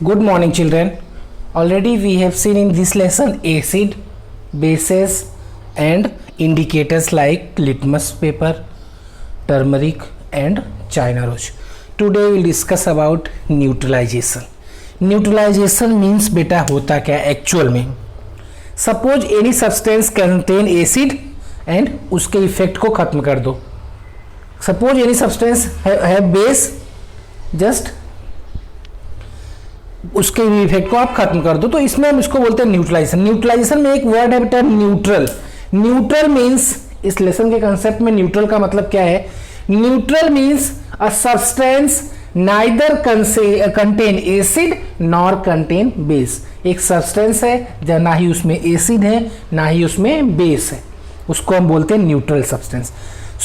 Good morning, children. Already we have seen in this lesson acid, bases, and indicators like litmus paper, turmeric, and China rose. Today we will discuss about neutralization. Neutralization means बेटा होता क्या actual में. Suppose any substance contain acid and उसके effect को खत्म कर दो. Suppose any substance have base, just उसके इफेक्ट को आप खत्म कर दो, तो इसमें हम इसको बोलते हैं न्यूट्रलाइजेशन. न्यूट्रलाइजेशन में एक वर्ड है बेटा न्यूट्रल. न्यूट्रल मींस इस लेसन के कंसेप्ट में न्यूट्रल का मतलब क्या है. Neutral means a substance neither contain acid nor contain base. एक सब्सटेंस है जहाँ ना ही उसमें एसिड है ना ही उसमें बेस है, उसको हम बोलते हैं neutral substance.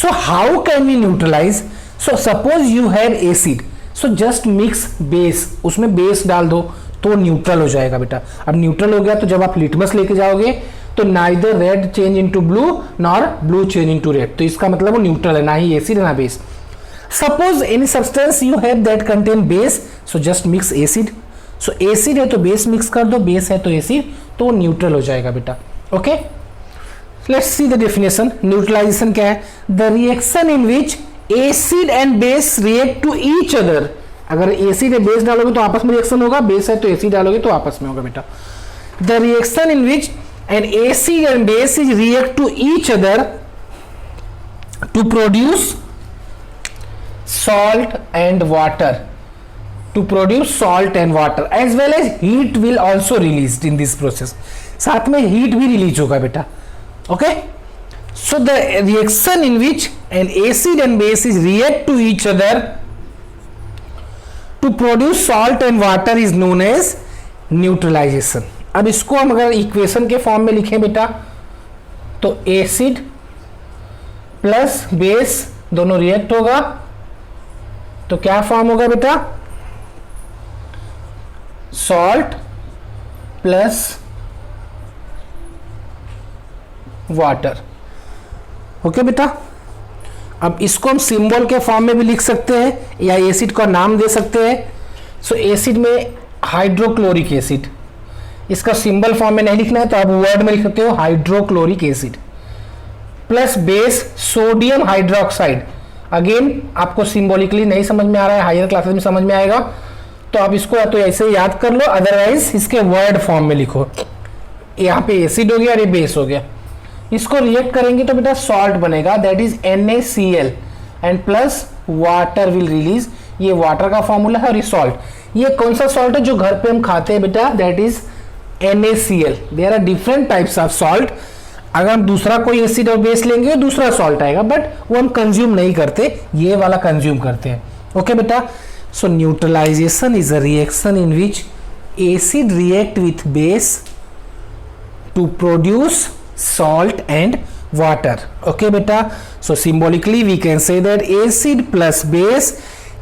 So how can we neutralize. So suppose you have acid, so just mix base, उसमें बेस डाल दो तो न्यूट्रल हो जाएगा बेटा. अब न्यूट्रल हो गया तो जब आप लिटमस लेके जाओगे तो neither red change into blue nor blue change into red, तो इसका मतलब वो न्यूट्रल है, ना ही एसिड है ना base. Suppose any substance you have that contain base, so just mix acid. So acid है तो बेस मिक्स कर दो, बेस है तो एसिड, तो न्यूट्रल हो जाएगा बेटा. Okay, let's see the definition. Neutralization क्या है. The reaction in which acid and base react to each other. अगर एसिड है बेस डालोगे तो आपस में रिएक्शन होगा, बेस है तो एसिड डालोगे तो आपस में होगा बेटा. The reaction in which an acid and base is react to each other to produce salt and water, to produce salt and water as well as heat will also released in this process. साथ में heat भी release होगा बेटा. Okay, so the reaction in which an acid and base is react to each other to produce salt and water is known as neutralization. अब इसको हम अगर equation के फॉर्म में लिखें बेटा तो एसिड प्लस बेस दोनों रिएक्ट होगा तो क्या फॉर्म होगा बेटा. Salt plus water. ओके बेटा. अब इसको हम सिंबल के फॉर्म में भी लिख सकते हैं या एसिड का नाम दे सकते हैं. सो एसिड में हाइड्रोक्लोरिक एसिड, इसका सिंबल फॉर्म में नहीं लिखना है तो आप वर्ड में लिख सकते हो hydrochloric acid. Plus base sodium hydroxide. Again आपको सिंबॉलिकली नहीं समझ में आ रहा है, हायर क्लासेस में समझ में आएगा, तो आप इसको या तो ऐसे याद कर लो, अदरवाइज इसके वर्ड फॉर्म में लिखो. यहाँ पे एसिड हो गया और ये बेस हो गया, इसको रिएक्ट करेंगे तो बेटा सॉल्ट बनेगा, that is NaCl and plus water will release. ये वाटर का फॉर्मूला है और ये सॉल्ट. ये कौन सा सॉल्ट है जो घर पे हम खाते हैं बेटा, that is NaCl. There are different types of salt. अगर हम दूसरा कोई एसिड और बेस लेंगे तो दूसरा सॉल्ट आएगा, बट वो हम कंज्यूम नहीं करते, ये वाला कंज्यूम करते हैं. ओके बेटा. So neutralization is a reaction in which acid react with base to produce salt and water. Okay beta. So symbolically we can say that acid plus base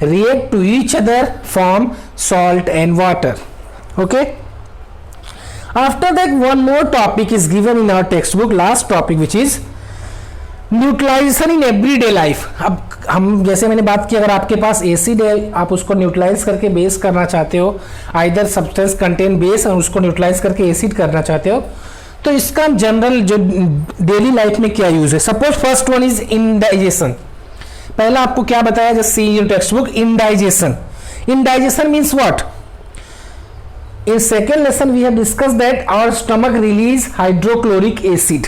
react to each other form salt and water. Okay, after that one more topic is given in our textbook, last topic, which is neutralization in everyday life. अब हम जैसे मैंने बात की, अगर आपके पास acid है आप उसको न्यूट्रलाइज करके बेस करना चाहते हो, आइदर सब्सटेंस कंटेन बेस और उसको न्यूट्रलाइज करके एसिड करना चाहते हो, तो इसका जनरल जो डेली लाइफ में क्या यूज है. Suppose first one is indigestion. पहला आपको क्या बताया, just see in text book. Indigestion. Indigestion means what. In second lesson we have discuss that our stomach release hydrochloric acid.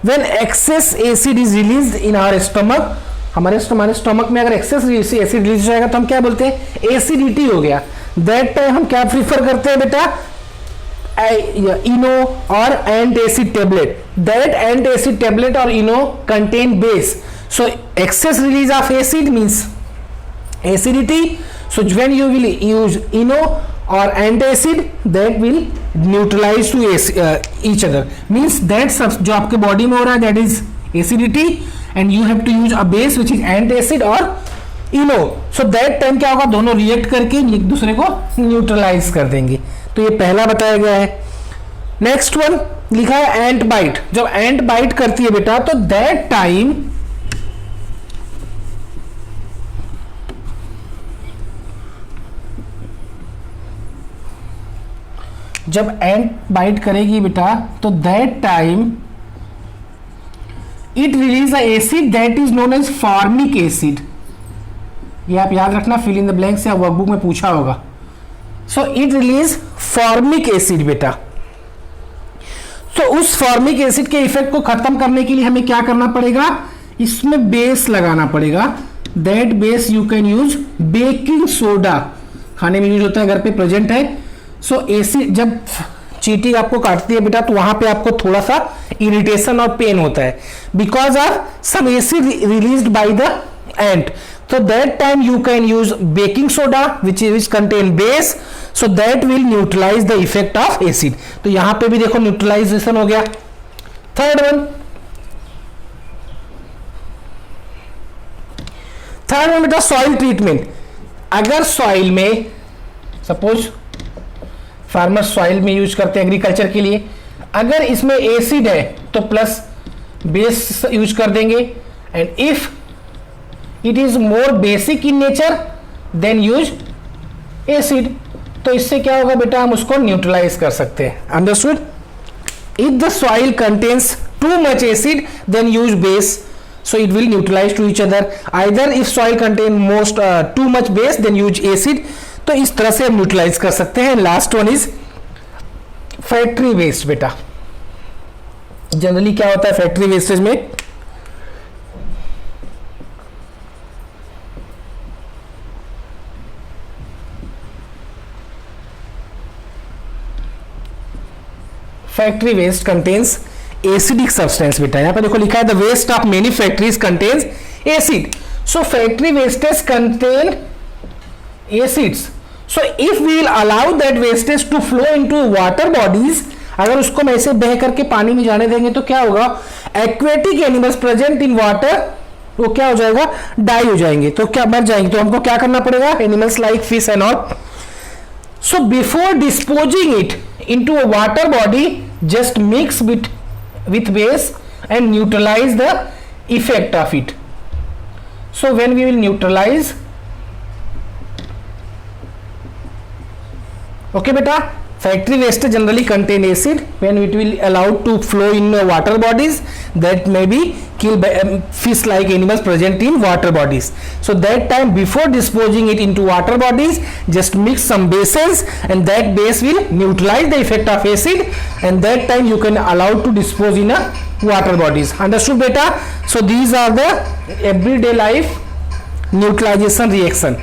When excess acid is release in our stomach, हमारे stomach में अगर excess acid release हो जाएगा तो हम क्या बोलते हैं, एसिडिटी हो गया. दैट टाइम हम क्या प्रीफर करते हैं बेटा, इनो और antacid tablet. That antacid tablet और Eno contain base. So excess release of acid means acidity. So when you will use Eno or antacid, that will neutralize to each other, means that जो आपके body में हो रहा है that is acidity and you have to use a base which is antacid or eno. so that time क्या होगा, दोनों react करके एक दूसरे को न्यूट्रलाइज कर देंगे. तो ये पहला बताया गया है. नेक्स्ट वन लिखा है एंट बाइट. जब एंट बाइट करती है बेटा तो दैट टाइम जब एंट बाइट करेगी बेटा तो that time it release a acid that is known as formic acid. ये आप याद रखना, फिल इन द ब्लैंक्स या वर्कबुक में पूछा होगा। So it release formic acid बेटा। तो उस फॉर्मिक एसिड के इफेक्ट को खत्म करने के लिए हमें क्या करना पड़ेगा, इसमें बेस लगाना पड़ेगा। That base you can use baking soda, खाने में यूज होता है, घर पे प्रेजेंट है। सो एसिड जब चींटी आपको काटती है बेटा तो वहां पे आपको थोड़ा सा इरिटेशन और पेन होता है because of some acid released by the ant. So that time you can use baking soda which contain base, so that will neutralize the effect of acid। तो यहां पे भी देखो न्यूट्रलाइजेशन हो गया। थर्ड वन बेटा सॉइल ट्रीटमेंट। अगर soil में सपोज फार्मर सॉइल में यूज करते हैं एग्रीकल्चर के लिए, अगर इसमें एसिड है तो प्लस बेस यूज कर देंगे, and if it is more basic in nature then use acid. तो इससे क्या होगा बेटा, हम उसको न्यूट्रलाइज कर सकते हैं। Understood? If the soil contains too much acid then use base, so it will neutralize to each other। either if soil contain most too much base then use acid। तो इस तरह से हम न्यूट्रलाइज कर सकते हैं। Last one is factory waste बेटा। Generally क्या होता है फैक्ट्री वेस्टेज में, factory waste contains acidic substance बेटा। यहां पर देखो लिखा है the waste of many factories contains acid. So factory wastage contain acids. So if we will allow that wastage to flow into water bodies, अगर उसको हम ऐसे बह करके पानी में जाने देंगे तो क्या होगा, aquatic animals present in water वो क्या हो जाएगा, डाई हो जाएंगे, तो क्या मर जाएंगे। तो हमको क्या करना पड़ेगा, animals like fish and all. So before disposing it into a water body just mix with base and neutralize the effect of it। so when we will neutralize, okay beta, factory waste generally contain acid when it will allowed to flow in water bodies that may be kill by fish like animals present in water bodies। so that time before disposing it into water bodies just mix some bases and that base will neutralize the effect of acid, and that time you can allow to dispose in a water bodies। understood beta? so these are the everyday life neutralization reaction।